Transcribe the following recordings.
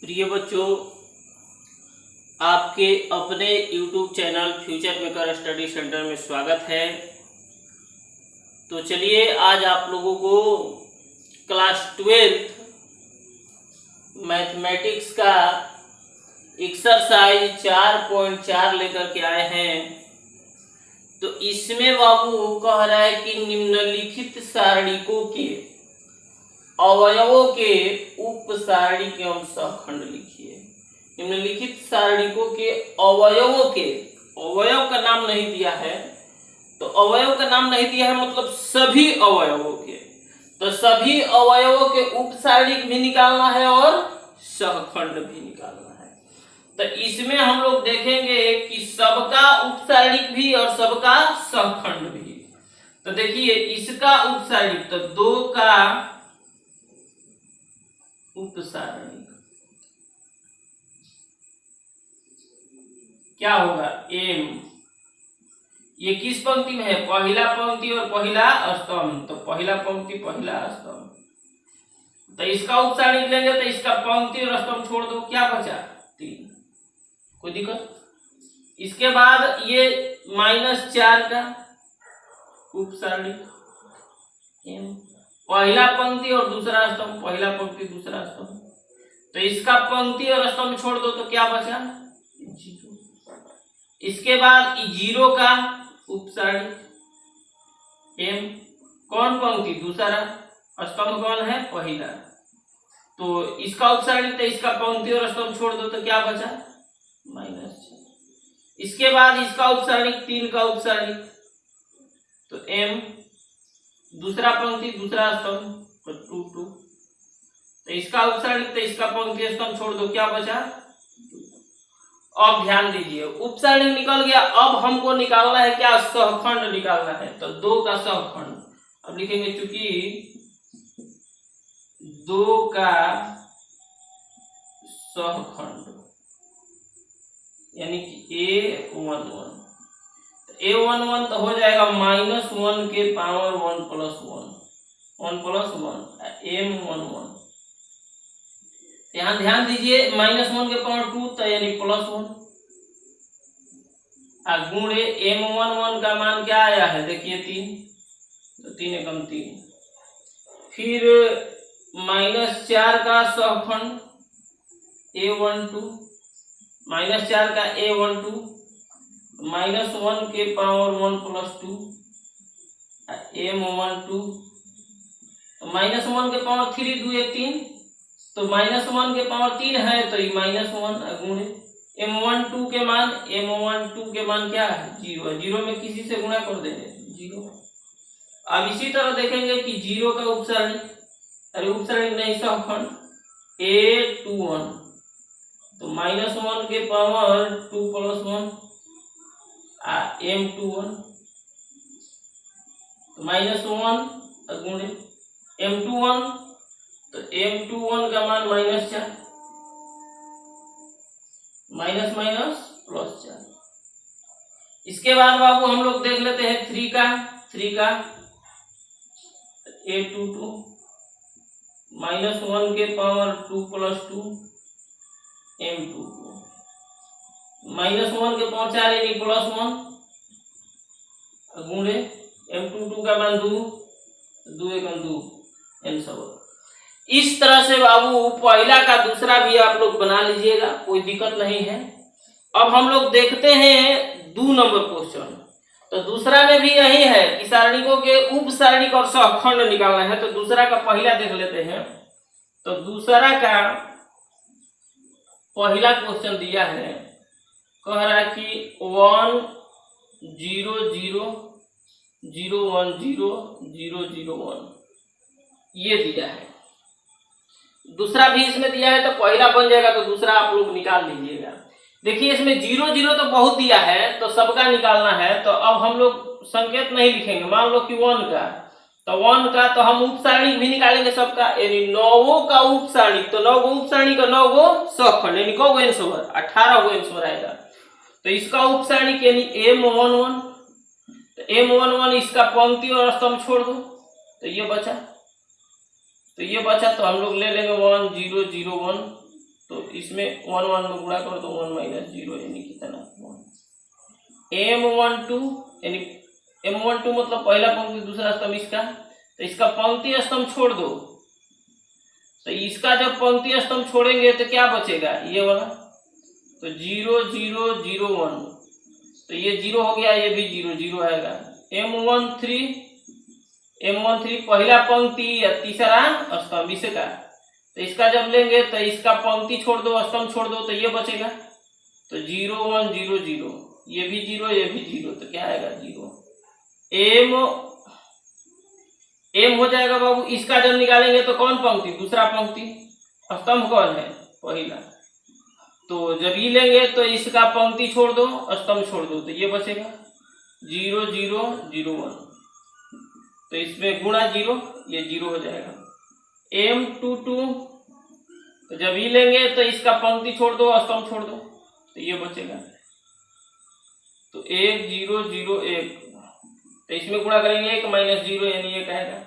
प्रिय बच्चों, आपके अपने YouTube channel future maker study centre में स्वागत है। तो चलिए आज आप लोगों को क्लास 12 मैथमेटिक्स का एक्सरसाइज 4.4 लेकर के आए हैं। तो इसमें बाबू कह रहा है कि निम्नलिखित सारणिकों के अवयवों के उप सारणिक एवं सहखंड लिखिए। निम्नलिखित सारणिकों के अवयवों के, अवयव का नाम नहीं दिया है, तो अवयव का नाम नहीं दिया है मतलब सभी अवयवों के, तो सभी अवयवों के उप सारणिक भी निकालना है और सहखंड भी निकालना है। तो इसमें हम लोग देखेंगे कि सबका उप सारणिक भी और सबका सहखंड भी। तो देखिए इसका उप सारणिक, तो 2 का उप सारणिक क्या होगा, m। ये किस पंक्ति में है, पहला पंक्ति और पहला स्तंभ, तो पहला पंक्ति पहला स्तंभ। तो इसका उप सारणिक लेंगे तो इसका पंक्ति और स्तंभ छोड़ दो, क्या बचा 3, कोई दिक्कत। इसके बाद ये -4 का उप सारणिक m, पहला पंक्ति और दूसरा स्तंभ, पहला पंक्ति दूसरा स्तंभ। तो इसका पंक्ति और स्तंभ छोड़ दो तो क्या बचा 0। इसके बाद 0 का उप सारणिक m, कौन पंक्ति दूसरा, स्तंभ कौन है पहला, तो इसका उप सारणिक, तो इसका पंक्ति और स्तंभ छोड़ दो तो क्या बचा -4। इसके बाद इसका उप सारणिक 3 का उप सारणिक, तो m, दूसरा पंक्ति दूसरा स्तंभ, तो 2 2। तो इसका उप सारणिक, तो इसका पंक्ति स्तंभ छोड़ दो, क्या बचा 2। अब ध्यान दीजिए उप सारणिक निकल गया, अब हमको निकालना है क्या, सहखंड निकालना है। तो 2 का सहखंड अब लिखेंगे, चूंकि 2 का सहखंड यानी कि A11, A11 तो हो जाएगा -1 के पावर 1 + 1, 1 + 1 M11। यहाँ ध्यान दीजिए -1 के पावर 2 तो यानी +1 गुणे M11 का मान क्या आया है, देखिए 3, तो 3 एकम 3। फिर -4 का सहखंड A12, -4 का A12, -1 के पावर 1 + 2 M12, -1 के पावर 3 2 1 3, तो -1 के पावर 3 है तो ये -1 गुणे M12 के मान, M12 के मान क्या है 0 है, 0 में किसी से गुणा कर देंगे 0। अब इसी तरह देखेंगे कि 0 का उप सारणिक, अरे उप सारणिक नहीं सहखंड A21, तो -1 के पावर 2 + 1 M21, तो -1 गुणे M21, तो M21 का मान -4, --+4। इसके बाद बाबू हम लोग देख लेते हैं 3 का A22, -1 के पावर 2 + 2 M22, -1 के पावर 4 यानी +1 गुणे M22 का मान 2 2 एकम 2 N7। इस तरह से बाबू पहला का दूसरा भी आप लोग बना लीजिएगा, कोई दिक्कत नहीं है। अब हम लोग देखते हैं 2 नंबर क्वेश्चन। तो दूसरा में भी यही है कि सारणिकों के उप सारणिक और सहखंड निकालना है। तो दूसरा का पहला देख लेते हैं। तो दूसरा का पहला क्वेश्चन दिया है, कह रहा है कि 1 0 0 0 1 0 0 0 1 ये दिया है। दूसरा भी इसमें दिया है, तो पहला बन जाएगा, तो दूसरा आप लोग निकाल लीजिएगा। देखिए इसमें 0 0 तो बहुत दिया है, तो सबका निकालना है। तो अब हम लोग संकेत नहीं लिखेंगे, मान लो कि 1 का, तो 1 का तो हम उप सारणिक भी निकालेंगे सबका, यानी 9 का उप सारणिक, तो 9 उप सारणिक और 9 सहखंड यानी कौ n/, 18 n/, आएगा। तो इसका उप सारणिक यानी M11, तो M11 इसका पंक्ति और स्तंभ छोड़ दो, तो ये बचा, तो हम लोग ले लेंगे 1 0 0 1 तो इसमें 1 1 में गुणा करो तो 1 माइनस 0 यानी कितना 1। M12 यानी M12 मतलब पहला पंक्ति दूसरा स्तंभ इसका, तो इसका पंक्ति स्तंभ छोड़ दो, तो इसका जब पंक्ति स्तंभ छोड़ेंगे तो क्या बचेगा ये वाला, तो 0 0 0 1, तो ये 0 हो गया, ये भी 0 0 आएगा। M13 पहला पंक्ति या तीसरा स्तंभ इसका, तो इसका जब लेंगे तो इसका पंक्ति छोड़ दो स्तंभ छोड़ दो तो ये बचेगा, तो 0 1 0 0, ये भी 0 ये भी 0, तो क्या आएगा 0। M हो जाएगा बाबू। इसका जब निकालेंगे तो कौन पंक्ति, दूसरा पंक्ति, स्तंभ कौन है पहला, तो जब ये लेंगे तो इसका पंक्ति छोड़ दो स्तंभ छोड़ दो तो ये बचेगा 0 0 0 1, तो इसमें गुणा 0, ये 0 हो जाएगा। M22 तो जब ये लेंगे तो इसका पंक्ति छोड़ दो स्तंभ छोड़ दो तो ये बचेगा, तो 1 0 0 1, तो इसमें गुणा करेंगे 1 माइनस 0 यानी 1 आएगा।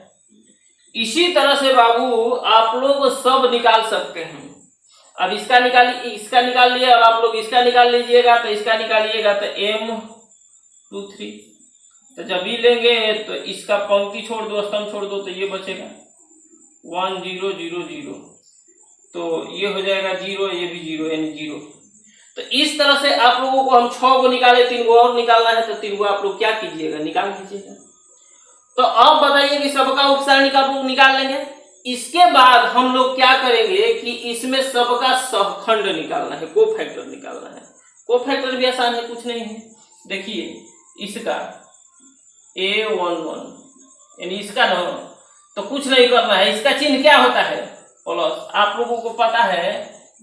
इसी तरह से बाबू आप लोग सब निकाल सकते हैं। अब इसका निकाल लिया, अब आप लोग इसका निकाल लीजिएगा, तो इसका निकालिएगा तो M23, तो जब ये लेंगे तो इसका पंक्ति छोड़ दो स्तंभ छोड़ दो तो ये बचेगा 1 0 0 0, तो ये हो जाएगा 0, ये भी 0 यानी 0। तो इस तरह से आप लोगों को हम 6 को निकाले, 3 को और निकालना है, तो 3 को आप लोग क्या कीजिएगा निकाल कीजिएगा। तो अब बताइए कि सबका उपसारणिक आप लोग निकाल लेंगे। इसके बाद हम लोग क्या करेंगे कि इसमें सबका सहखंड निकालना है, कोफैक्टर निकालना है। कोफैक्टर भी आसान है, कुछ नहीं है। देखिए इसका A11 यानी इसका ना, तो कुछ नहीं करना है, इसका चिन्ह क्या होता है प्लस। आप लोगों को पता है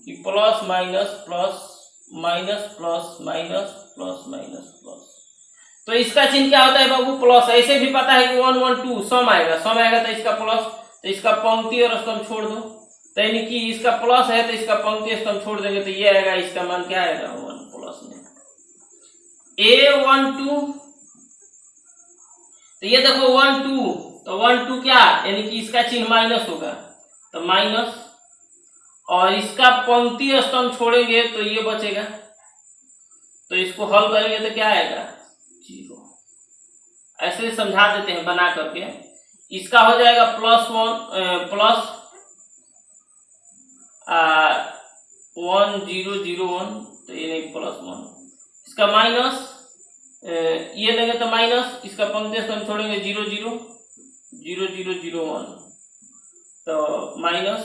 कि plus minus plus minus plus minus plus minus plus, तो इसका चिन्ह क्या होता है बाबू प्लस। ऐसे भी पता है कि 1 1 2 सम आएगा तो इसका प्लस, तो इसका पंक्ति और स्तंभ छोड़ दो, तो यानी कि इसका प्लस है तो इसका पंक्ति स्तंभ छोड़ देंगे तो ये आएगा, इसका मान क्या आएगा 1 प्लस में। A12 तो ये देखो 1 2, तो 1 2 क्या यानी कि इसका चिन्ह माइनस होगा, तो माइनस, और इसका पंक्ति स्तंभ छोड़ेंगे तो ये बचेगा, तो इसको हल करेंगे तो क्या आएगा 0। ऐसे समझा देते हैं बना करके। इसका हो जाएगा प्लस 1 0 0 1, तो ये नहीं प्लस 1, इसका माइनस, ये लेंगे तो माइनस, इसका पंक्ति स्तंभ छोड़ेंगे 0 0 0 0 0 1, तो माइनस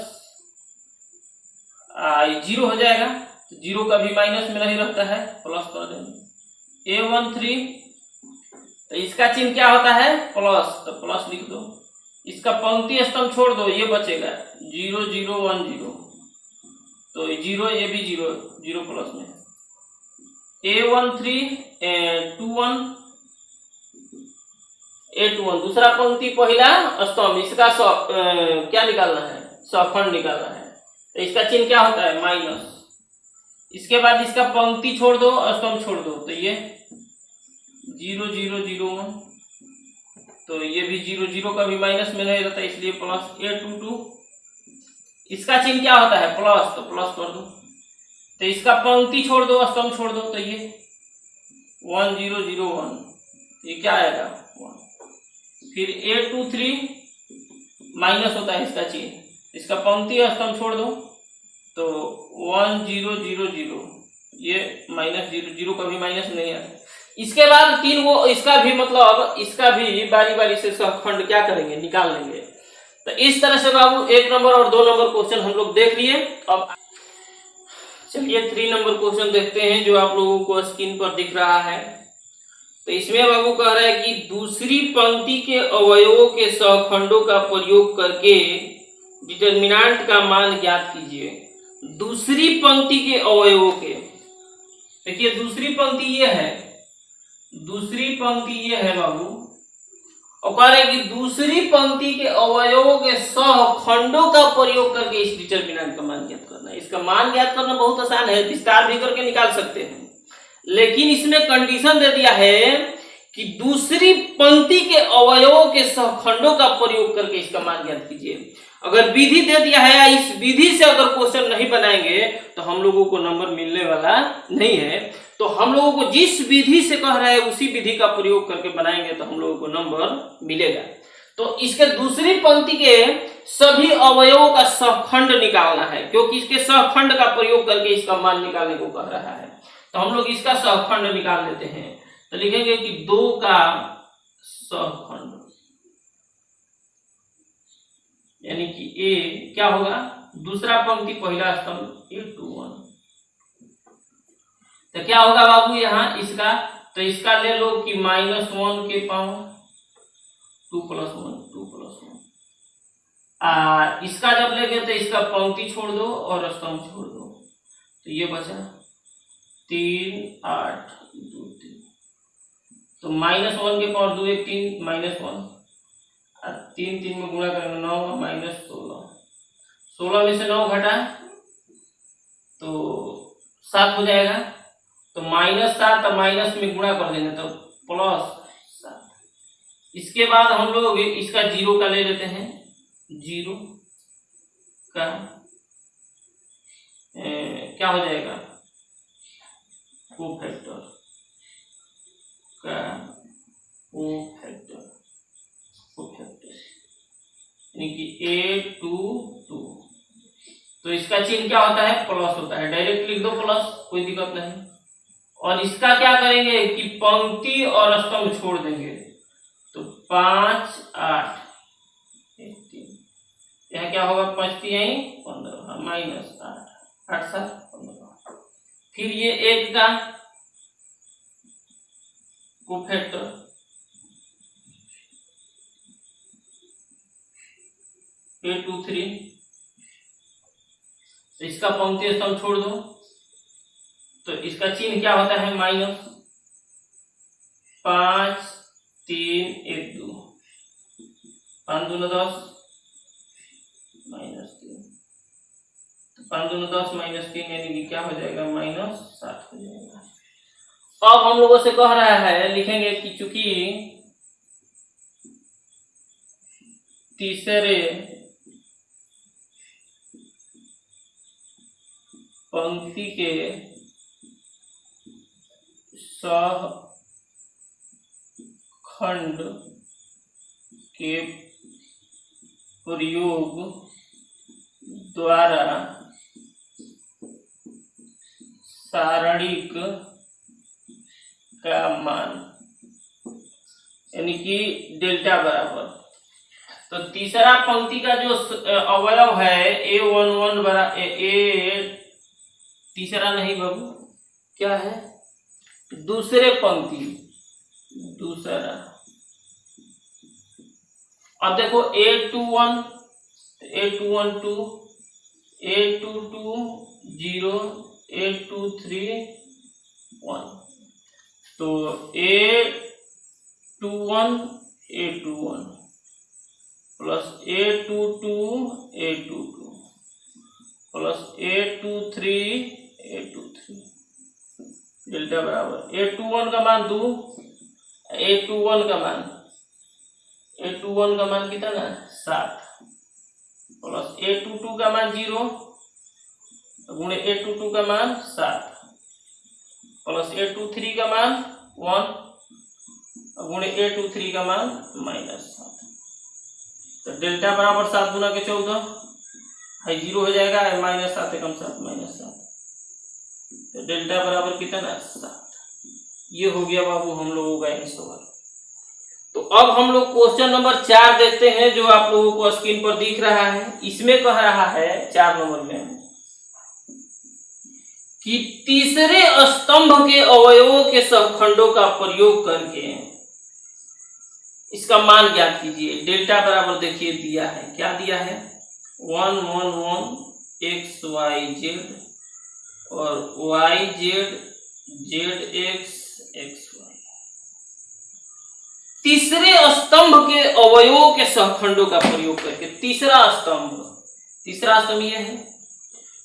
0 हो जाएगा, तो 0 का भी माइनस में नहीं रहता है, प्लस कर देंगे। A13 तो इसका चिन्ह क्या होता है प्लस, तो प्लस लिख दो, इसका पंक्ति स्तंभ छोड़ दो ये बचेगा 0 0 1 0, तो 0 ये भी 0 0 प्लस में। A13 A21 दूसरा पंक्ति पहला स्तंभ, इसका क्या निकालना है सहखंड निकालना है, तो इसका चिन्ह क्या होता है माइनस। इसके बाद इसका पंक्ति छोड़ दो स्तंभ छोड़ दो, तो ये 0 0 0 1, तो ये भी 0 0 का भी माइनस में नहीं रहता इसलिए प्लस। A22 इसका चिन्ह क्या होता है प्लस, तो प्लस कर दो, तो इसका पंक्ति छोड़ दो स्तंभ छोड़ दो, तो ये 1 0 0 1, ये क्या आएगा 1। फिर A23 माइनस होता है इसका चिन्ह, इसका पंक्ति स्तंभ छोड़ दो, तो 1 0 0 0, ये माइनस 0 0 का भी माइनस नहीं है। इसके बाद 3 वो इसका भी मतलब इसका भी बारी बारी से सहखंड क्या करेंगे निकाल लेंगे। तो इस तरह से बाबू 1 नंबर और 2 नंबर क्वेश्चन हम लोग देख लिए। अब चलिए 3 नंबर क्वेश्चन देखते हैं जो आप लोगों को स्क्रीन पर दिख रहा है। तो इसमें बाबू कह रहा है कि दूसरी पंक्ति के अवयवों के सहखंडों का प्रयोग करके डिटर्मिनेंट का मान ज्ञात कीजिए। दूसरी पंक्ति के अवयवों के, देखिए दूसरी पंक्ति ये है, दूसरी पंक्ति ये है बाबू, और कह रहे कि दूसरी पंक्ति के अवयवों के सहखंडों का प्रयोग करके इस डिटर्मिनेंट का मान ज्ञात करना है। इसका मान ज्ञात करना बहुत आसान है, विस्तार भी करके निकाल सकते हैं, लेकिन इसमें कंडीशन दे दिया है कि दूसरी पंक्ति के अवयवों के सहखंडों का प्रयोग करके इसका मान ज्ञात कीजिए। अगर विधि दे दिया है, इस विधि से अगर क्वेश्चन नहीं बनाएंगे तो हम लोगों को नंबर मिलने वाला नहीं है। तो हम लोगों को जिस विधि से कह रहा है उसी विधि का प्रयोग करके बनाएंगे तो हम लोगों को नंबर मिलेगा। तो इसके दूसरी पंक्ति के सभी अवयवों का सहखंड निकालना है, क्योंकि इसके सहखंड का प्रयोग करके इसका मान निकालने को कह रहा है। तो हम लोग इसका सहखंड निकाल लेते हैं। तो लिखेंगे कि 2 का सहखंड, यानी कि ए क्या होगा, दूसरा पंक्ति पहला स्तंभ A21। तो क्या होगा बाबू यहाँ इसका, तो इसका ले लो कि -1 के पावर 2 + 1 2 + 1। इसका जब लेंगे तो इसका पंक्ति छोड़ दो और स्तंभ छोड़ दो, तो ये बचा 3 8 2 3। तो -1 के पावर 2 1 3 -1 और 3 3 में गुणा करेंगे 9 -16। 16 में से 9 घटा तो 7 हो जाएगा। तो -7 और माइनस में गुणा कर देंगे तो +7। इसके बाद हम लोग इसका 0 का ले लेते हैं। 0 का क्या हो जाएगा, कोफैक्टर का कोफैक्टर यानी कि A22। तो इसका चिन्ह क्या होता है, प्लस होता है, डायरेक्ट लिख दो प्लस, कोई दिक्कत नहीं। और इसका क्या करेंगे कि पंक्ति और स्तंभ छोड़ देंगे, तो 5 8 1 3। यहाँ क्या होगा, 5 3 15 -8 8 7 15। फिर ये 1 का कोफैक्टर A23। तो इसका पंक्ति स्तंभ छोड़ दो, तो इसका चिन्ह क्या होता है, -5 3 1 2। 5 दूनी 10 -3। 5 दूनी 10 -3 यानी कि क्या हो जाएगा, -7 हो जाएगा। अब हम लोगों से कह रहा है, लिखेंगे कि चूंकि तीसरे पंक्ति के सहखंड के प्रयोग द्वारा सारणिक का मान यानी कि डेल्टा बराबर, तो तीसरा पंक्ति का जो अवयव है A11 बराबर तीसरा नहीं बाबू, क्या है, दूसरे पंक्ति दूसरा। अब देखो A21 A21 2 A22 0 A23 1। तो A21 A21 plus A22 A22 plus A23 A23 delta बराबर A21 का मान 2, A21 का मान कितना ना 7 प्लस A22 का मान 0 गुणे A22 का मान 7 प्लस A23 का मान 1 गुणे A23 का मान -7। तो डेल्टा बराबर 7 गुना के 14 है 0 हो जाएगा, -7 एकम 7 -7। तो डेल्टा बराबर कितना 7। ये हो गया बाबू हम लोगों का आंसर। तो अब हम लोग क्वेश्चन नंबर 4 देखते हैं, जो आप लोगों को स्क्रीन पर दिख रहा है। इसमें कह रहा है 4 नंबर में कि तीसरे स्तंभ के अवयवों के सहखंडों का प्रयोग करके इसका मान ज्ञात कीजिए। डेल्टा बराबर देखिए दिया है, क्या दिया है 1 1 1 x y z और y z z x x y। तीसरे स्तंभ के अवयवों के सहखंडों का प्रयोग करके तीसरा स्तंभ ये है,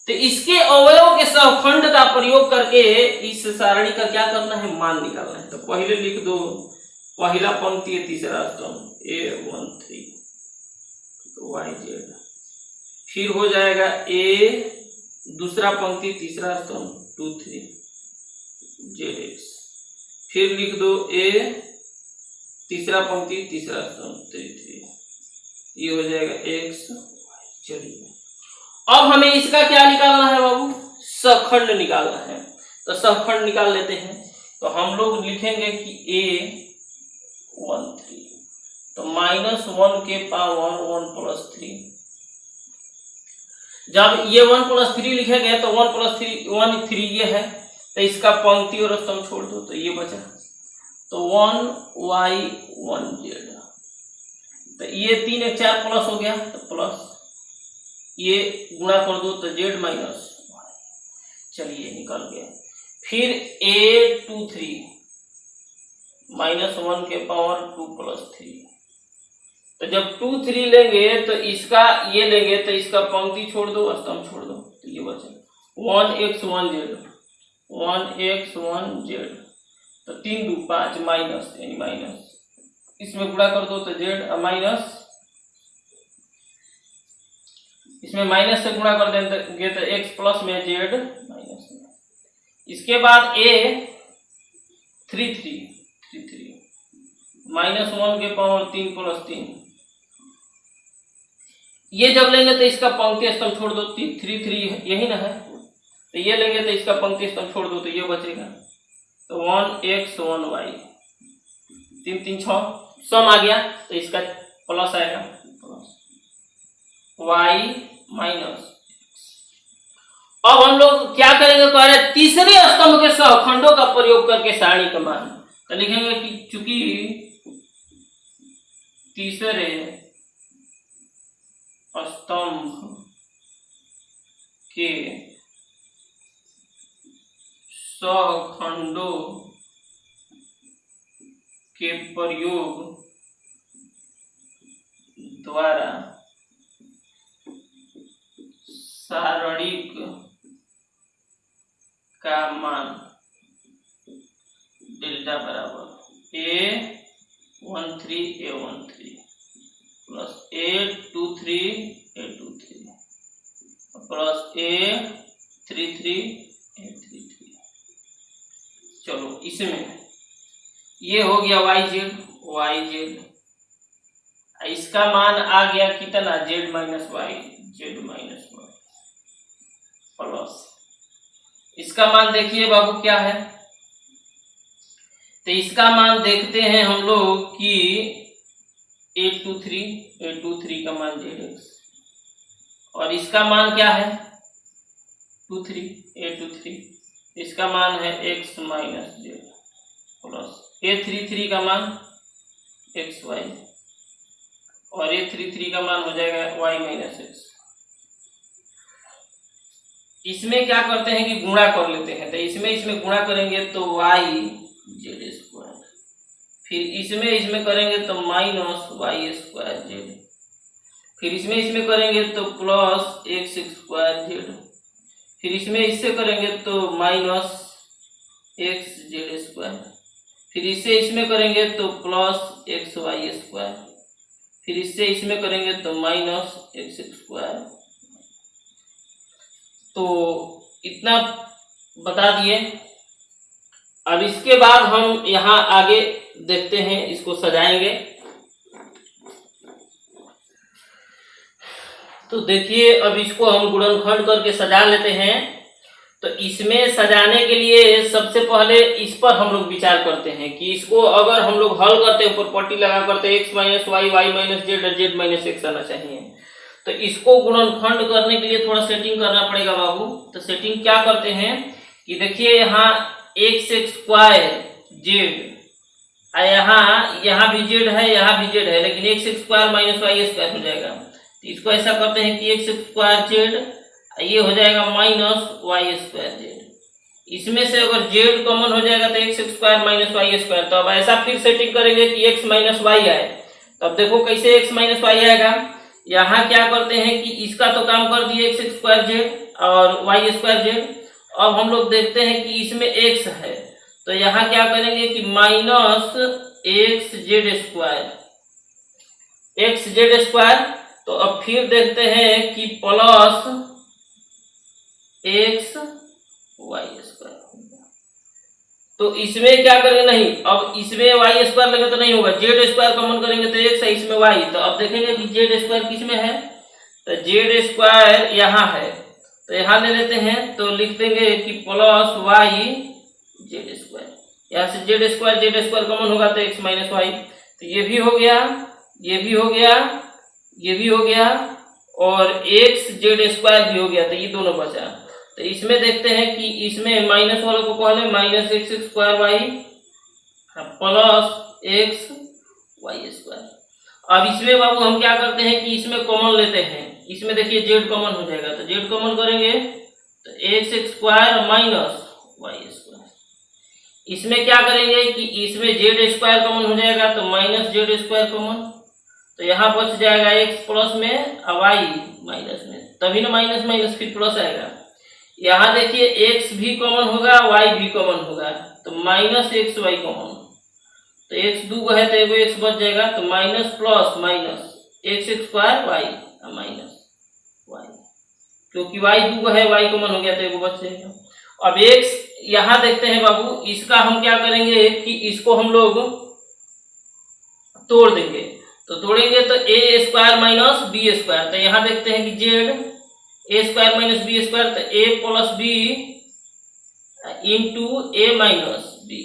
तो इसके अवयव के सहखंड का प्रयोग करके इस सारणी का क्या करना है, मान निकालना है। तो पहले लिख दो पहला पंक्ति है तीसरा स्तंभ A13 तो YZ, फिर हो जाएगा ए दूसरा पंक्ति तीसरा स्तंभ 2 3 ZX, फिर लिख दो ए तीसरा पंक्ति तीसरा स्तंभ 3 3, ये हो जाएगा x। चलिए अब हमें इसका क्या निकालना है बाबू, सखंड निकालना है। तो सखंड निकाल लेते हैं। तो हम लोग लिखेंगे कि a 1 3, तो -1 के पावर 1 + 3। जब ये 1 + 3 लिखेंगे तो 1 + 3 1 3 ये है, तो इसका पंक्ति और स्तंभ छोड़ दो तो ये बचा। तो 1y 1z, तो ये 3 1 4 प्लस हो गया, तो प्लस ये गुणा कर दो तो z - y। चलिए निकल गया। फिर a 2 3 -1 के पावर 2 + 3, तो जब 2 3 लेंगे तो इसका ये लेंगे तो इसका पंक्ति छोड़ दो स्तंभ छोड़ दो, तो ये बचा 1x 1z 1x 1z, तो 3 2 5 माइनस यानी माइनस, इसमें गुणा कर दो तो z माइनस, इसमें माइनस से गुणा कर देंगे तो x प्लस में z माइनस में। इसके बाद a 3 3 3 3 -1 के पावर 3 + 3, ये जब लेंगे तो इसका पंक्ति स्तंभ छोड़ दो, 3 3 यही ना है, तो ये लेंगे तो इसका पंक्ति स्तंभ छोड़ दो तो ये बचेगा। तो 1x 1y 3 3 6 सम आ गया, तो इसका प्लस आएगा प्लस y माइनस। अब हम लोग क्या करेंगे, कह रहे तीसरे स्तंभ के सहखंडों का प्रयोग करके सारणी का मान। तो लिखेंगे कि चूंकि तीसरे स्तंभ के सहखंडों के प्रयोग द्वारा सारणिक का मान डेल्टा बराबर a13 a13 plus a23 a23 plus a33 a33। चलो इसमें ये हो गया yz, इसका मान आ गया कितना z - y प्लस इसका मान देखिए बाबू क्या है, तो इसका मान देखते हैं हम लोग कि a23 का मान zx, और इसका मान क्या है a23, इसका मान है x - z प्लस a33 का मान xy, और a33 का मान हो जाएगा y - x। इसमें क्या करते हैं कि गुणा कर लेते हैं, तो इसमें गुणा करेंगे तो yz², फिर इसमें करेंगे तो -y²z, फिर इसमें करेंगे तो प्लस x²z, फिर इससे करेंगे तो -xz², फिर इसमें करेंगे तो प्लस xy², फिर इसमें करेंगे तो -x²। तो इतना बता दिए। अब इसके बाद हम यहाँ आगे देखते हैं, इसको सजाएंगे। तो देखिए अब इसको हम गुणनखंड करके सजा लेते हैं। तो इसमें सजाने के लिए सबसे पहले इस पर हम लोग विचार करते हैं कि इसको अगर हम लोग हल करते हैं, ऊपर पट्टी लगा करते x - y y - z z - x आना चाहिए। तो इसको गुणनखंड करने के लिए थोड़ा सेटिंग करना पड़ेगा बाबू। तो सेटिंग क्या करते हैं कि देखिए यहाँ x² z, यहाँ भी z है, यहाँ भी z है, लेकिन x² - y² हो जाएगा। तो इसको ऐसा करते हैं कि x² z, ये हो जाएगा -y² z। इसमें से अगर z कॉमन हो जाएगा तो x² - y²। तो अब ऐसा फिर सेटिंग करेंगे कि x - y आए। तो अब देखो कैसे x - y आएगा। यहाँ क्या करते हैं कि इसका तो काम कर दिए x² z और y² z। अब हम लोग देखते हैं कि इसमें x है, तो यहाँ क्या करेंगे कि -xz², तो अब फिर देखते हैं कि प्लस एक्स वाई स्क्वायर, तो इसमें क्या करेंगे, नहीं अब इसमें वाई स्क्वायर लगे तो नहीं होगा, जेड स्क्वायर कॉमन करेंगे तो एक्स है, इसमें वाई, तो अब देखेंगे कि जेड स्क्वायर किस में है, तो जेड स्क्वायर यहाँ है, तो यहाँ ले लेते हैं, तो लिख देंगे कि प्लस वाई जेड स्क्वायर, यहाँ से जेड स्क्वायर कॉमन होगा तो एक्स माइनस वाई, तो ये भी हो गया, ये भी हो गया, ये भी हो गया, और एक्स जेड स्क्वायर भी हो गया, तो ये दोनों बचा। तो इसमें देखते हैं कि इसमें माइनस वालों को पहले minus x square y plus x y square. अब इसमें बाबू हम क्या करते हैं कि इसमें कॉमन लेते हैं, इसमें देखिए जेड कॉमन हो जाएगा, तो जेड कॉमन करेंगे तो x square minus y square. इसमें क्या करेंगे कि इसमें जेड स्क्वायर कॉमन हो जाएगा तो माइनस जेड स्क्वायर कॉमन, तो यहाँ बच जाएगा एक्स प्लस में और वाई माइनस में, तभी ना माइनस माइनस फिर प्लस आएगा। यहाँ देखिए एक्स भी कॉमन होगा, वाई भी कॉमन होगा, तो माइनस एक्स वाई कॉमन, तो एक्स दो है तो एगो एक्स बच जाएगा, तो minus plus minus x square y minus y, क्योंकि वाई दो है, वाई कॉमन हो गया तो एगो बच जाएगा। अब एक्स यहाँ देखते हैं बाबू, इसका हम क्या करेंगे कि इसको हम लोग तोड़ देंगे, तो तोड़ेंगे तो a square minus b square, तो यहाँ देखते हैं कि z a square minus b square, तो a plus b into a minus b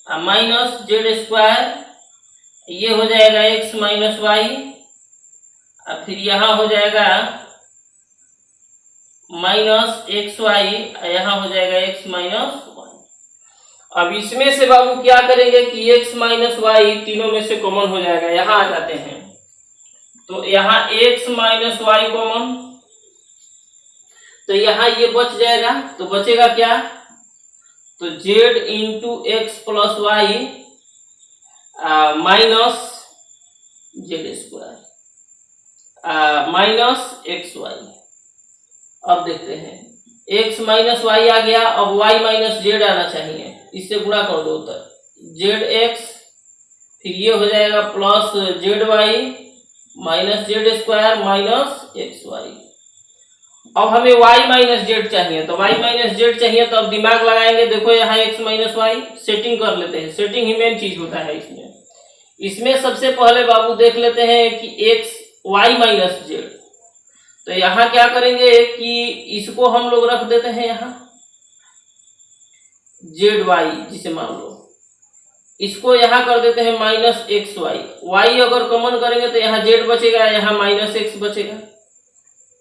minus z square, ये हो जाएगा एक्स माइनस वाई, और फिर यहाँ हो जाएगा माइनस एक्स वाई, यहाँ हो जाएगा एक्स माइनस वाई। अब इसमें से बाबू क्या करेंगे कि एक्स माइनस वाई तीनों में से कॉमन हो जाएगा, यहाँ आ जाते हैं, तो यहाँ एक्स माइनस वाई कॉमन, तो यहाँ ये बच जाएगा, तो बचेगा क्या, तो z into x plus y minus z square minus x y. अब देखते हैं x माइनस वाई आ गया, अब y माइनस जेड आना चाहिए, इससे गुणा कर दो, तो जेड एक्स, फिर ये हो जाएगा plus z y minus z square minus x y. अब हमें y माइनस जेड चाहिए, तो y माइनस जेड चाहिए, तो अब दिमाग लगाएंगे, देखो यहाँ x माइनस वाई सेटिंग कर लेते हैं, सेटिंग ही मेन चीज होता है इसमें सबसे पहले बाबू देख लेते हैं कि x y माइनस जेड, तो यहाँ क्या करेंगे कि इसको हम लोग रख देते हैं यहाँ जेड वाई, जिसे मान लो इसको यहाँ कर देते हैं माइनस एक्स वाई, वाई अगर कॉमन करेंगे तो यहाँ जेड बचेगा, यहाँ माइनस एक्स बचेगा,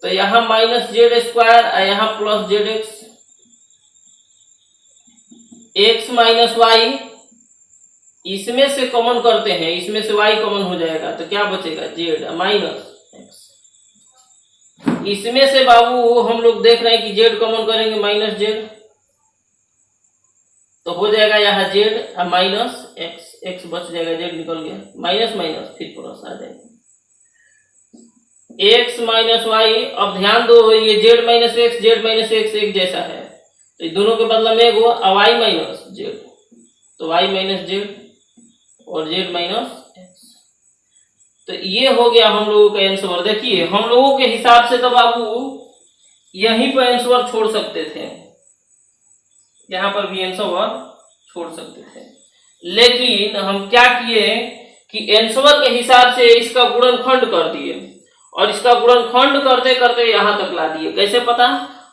तो यहाँ माइनस जेड स्क्वायर, यहाँ plus z x, x minus y, इसमें से कॉमन करते हैं, इसमें से वाई कॉमन हो जाएगा, तो क्या बचेगा जेड माइनस एक्स। इसमें से बाबू हम लोग देख रहे हैं कि जेड कॉमन करेंगे माइनस जेड, तो हो जाएगा यहाँ जेड माइनस एक्स, एक्स बच जाएगा, जेड निकल गया, माइनस माइनस फिर प्लस आ जाएगा, एक्स माइनस वाई। अब ध्यान दो ये जेड माइनस एक्स एक जैसा है, तो दोनों के बदला में एगो वाई माइनस जेड, तो वाई माइनस जेड और जेड माइनस एक्स, तो ये हो गया हम लोगों का आंसर। देखिए हम लोगों के हिसाब से तो बाबू यहीं पर आंसर छोड़ सकते थे, यहाँ पर भी आंसर छोड़ सकते थे, लेकिन हम क्या किए कि आंसर के हिसाब से इसका गुणनखंड कर दिए, और इसका गुणनखंड करते करते यहाँ तक ला दिए। कैसे पता,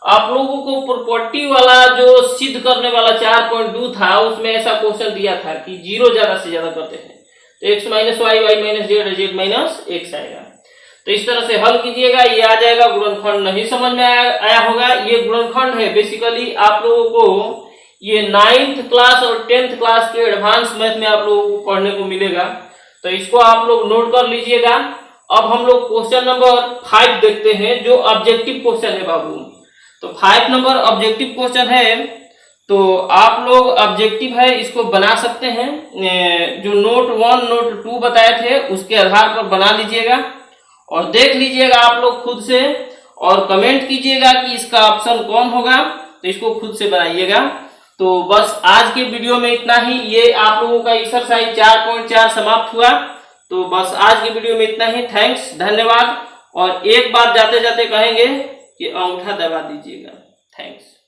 आप लोगों को प्रॉपर्टी वाला जो सिद्ध करने वाला 4.2 था, उसमें ऐसा क्वेश्चन दिया था कि जीरो ज्यादा से ज्यादा करते हैं तो x minus y, y minus z, z minus x आएगा, तो इस तरह से हल कीजिएगा, ये आ जाएगा। गुणनखंड नहीं समझ में आया होगा, ये गुणनखंड है बेसिकली आप लोगों को ये 9th क्लास और 10th क्लास के एडवांस मैथ में आप लोगों को पढ़ने को मिलेगा, तो इसको आप लोग नोट कर लीजिएगा। अब हम लोग क्वेश्चन नंबर 5 देखते हैं, जो ऑब्जेक्टिव क्वेश्चन है बाबू। तो 5 नंबर ऑब्जेक्टिव क्वेश्चन है, तो आप लोग ऑब्जेक्टिव है इसको बना सकते हैं, जो नोट 1 नोट 2 बताए थे उसके आधार पर बना लीजिएगा और देख लीजिएगा आप लोग खुद से, और कमेंट कीजिएगा कि इसका ऑप्शन कौन होगा, तो इसको खुद से बनाइएगा। तो बस आज के वीडियो में इतना ही, ये आप लोगों का एक्सरसाइज 4.4 समाप्त हुआ। तो बस आज की वीडियो में इतना ही। थैंक्स, धन्यवाद। और एक बात जाते जाते कहेंगे कि अंगूठा दबा दीजिएगा। थैंक्स।